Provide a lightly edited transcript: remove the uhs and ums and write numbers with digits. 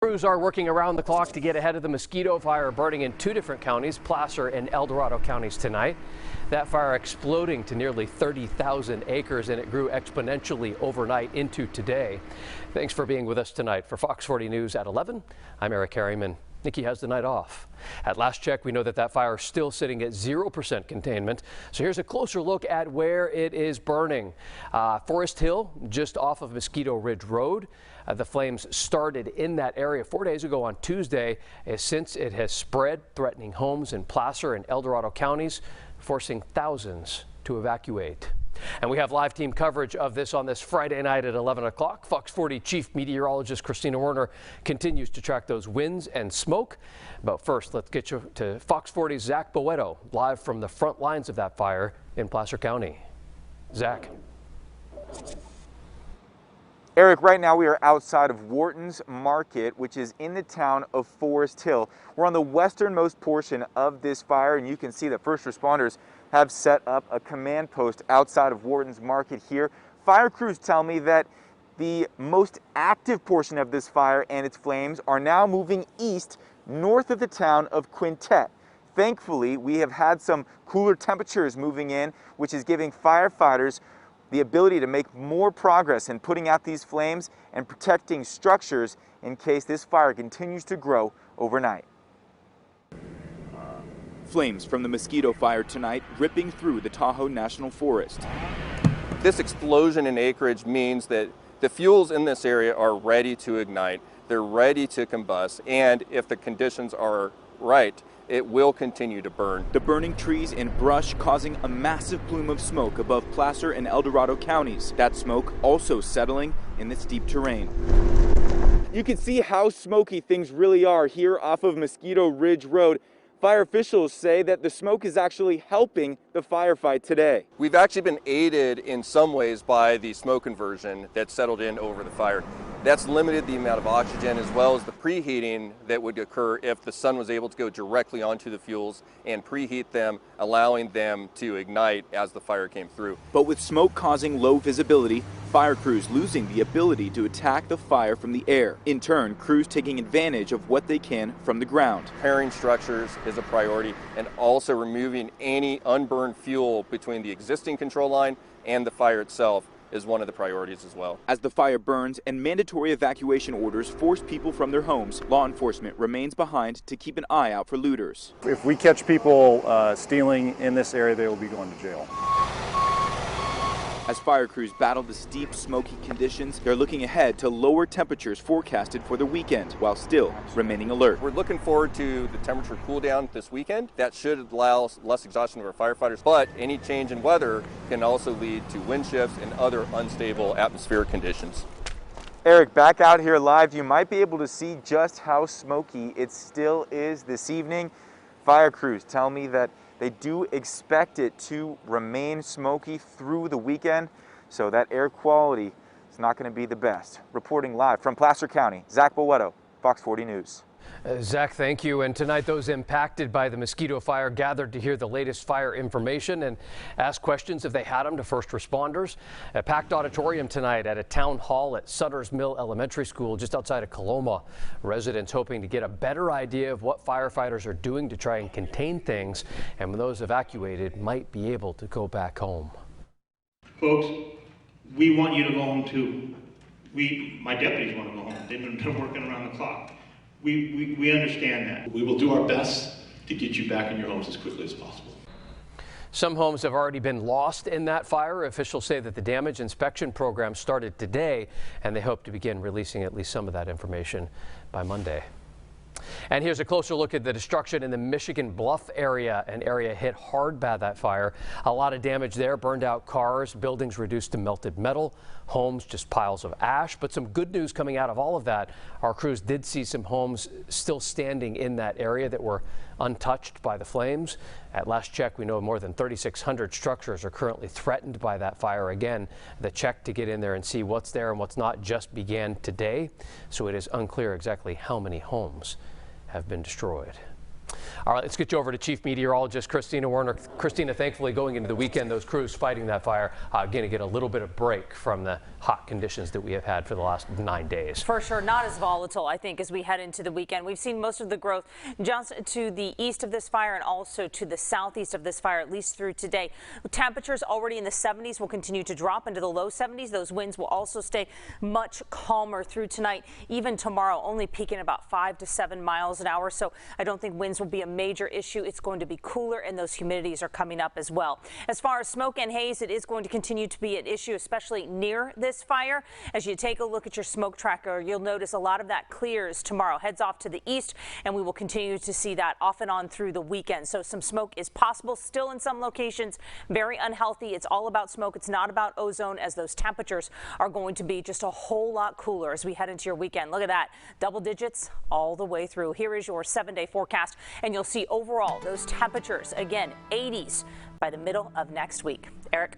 Crews are working around the clock to get ahead of the mosquito fire burning in two different counties, Placer and El Dorado counties tonight. That fire exploding to nearly 30,000 acres, and it grew exponentially overnight into today. Thanks for being with us tonight. For Fox 40 News at 11, I'm Eric Harriman. Nikki has the night off. At last check, we know that fire is still sitting at 0% containment. So here's a closer look at where it is burning. Forest Hill, just off of Mosquito Ridge Road. The flames started in that area 4 days ago on Tuesday. Since it has spread, threatening homes in Placer and El Dorado counties, forcing thousands to evacuate. And we have live team coverage of this on this Friday night at 11 o'clock. Fox 40 Chief Meteorologist Christina Werner continues to track those winds and smoke. But first, let's get you to Fox 40's Zach Boetto, live from the front lines of that fire in Placer County. Zach. Eric, right now we are outside of Wharton's Market, which is in the town of Forest Hill. We're on the westernmost portion of this fire, and you can see that first responders have set up a command post outside of Wharton's Market here. Fire crews tell me that the most active portion of this fire and its flames are now moving east, north of the town of Quintet. Thankfully, we have had some cooler temperatures moving in, which is giving firefighters the ability to make more progress in putting out these flames and protecting structures in case this fire continues to grow overnight. Flames from the mosquito fire tonight ripping through the Tahoe National Forest. This explosion in acreage means that the fuels in this area are ready to ignite, they're ready to combust, and if the conditions are right, it will continue to burn. The burning trees and brush causing a massive plume of smoke above Placer and El Dorado counties. That smoke also settling in the steep terrain. You can see how smoky things really are here off of Mosquito Ridge Road. Fire officials say that the smoke is actually helping the firefight today. We've actually been aided in some ways by the smoke conversion that settled in over the fire. That's limited the amount of oxygen as well as the preheating that would occur if the sun was able to go directly onto the fuels and preheat them, allowing them to ignite as the fire came through. But with smoke causing low visibility, fire crews losing the ability to attack the fire from the air. In turn, crews taking advantage of what they can from the ground. Repairing structures is a priority, and also removing any unburned fuel between the existing control line and the fire itself is one of the priorities as well. As the fire burns and mandatory evacuation orders force people from their homes, law enforcement remains behind to keep an eye out for looters. If we catch people stealing in this area, they will be going to jail. As fire crews battle the steep, smoky conditions, they're looking ahead to lower temperatures forecasted for the weekend, while still remaining alert. We're looking forward to the temperature cool down this weekend. That should allow less exhaustion of our firefighters, but any change in weather can also lead to wind shifts and other unstable atmospheric conditions. Eric, back out here live, you might be able to see just how smoky it still is this evening. Fire crews tell me that they do expect it to remain smoky through the weekend, so that air quality is not going to be the best. Reporting live from Placer County, Zach Boetto, Fox 40 News. Zach, thank you. And tonight, those impacted by the mosquito fire gathered to hear the latest fire information and ask questions if they had them to first responders. A packed auditorium tonight at a town hall at Sutter's Mill Elementary School just outside of Coloma. Residents hoping to get a better idea of what firefighters are doing to try and contain things, and when those evacuated might be able to go back home. Folks, we want you to go home too. My deputies want to go home. They've been working around the clock. We understand that. We will do our best to get you back in your homes as quickly as possible. Some homes have already been lost in that fire. Officials say that the damage inspection program started today, and they hope to begin releasing at least some of that information by Monday. And here's a closer look at the destruction in the Michigan Bluff area, an area hit hard by that fire. A lot of damage there, burned out cars, buildings reduced to melted metal, homes just piles of ash. But some good news coming out of all of that. Our crews did see some homes still standing in that area that were untouched by the flames. At last check, we know more than 3,600 structures are currently threatened by that fire. Again, the check to get in there and see what's there and what's not just began today, so it is unclear exactly how many homes have been destroyed. All right, let's get you over to Chief Meteorologist Christina Werner. Christina, thankfully going into the weekend, those crews fighting that fire going to get a little bit of break from the hot conditions that we have had for the last 9 days. For sure, not as volatile, I think, as we head into the weekend. We've seen most of the growth just to the east of this fire and also to the southeast of this fire, at least through today. Temperatures already in the 70s will continue to drop into the low 70s. Those winds will also stay much calmer through tonight, even tomorrow, only peaking about 5 to 7 miles an hour. So I don't think winds will be a major issue. It's going to be cooler, and those humidities are coming up as well. As far as smoke and haze, it is going to continue to be an issue, especially near this fire. As you take a look at your smoke tracker, you'll notice a lot of that clears tomorrow, heads off to the east, and we will continue to see that off and on through the weekend. So some smoke is possible still in some locations. Very unhealthy. It's all about smoke. It's not about ozone, as those temperatures are going to be just a whole lot cooler as we head into your weekend. Look at that. Double digits all the way through. Here is your 7-day forecast, and you'll see overall those temperatures, again, 80s by the middle of next week. Eric.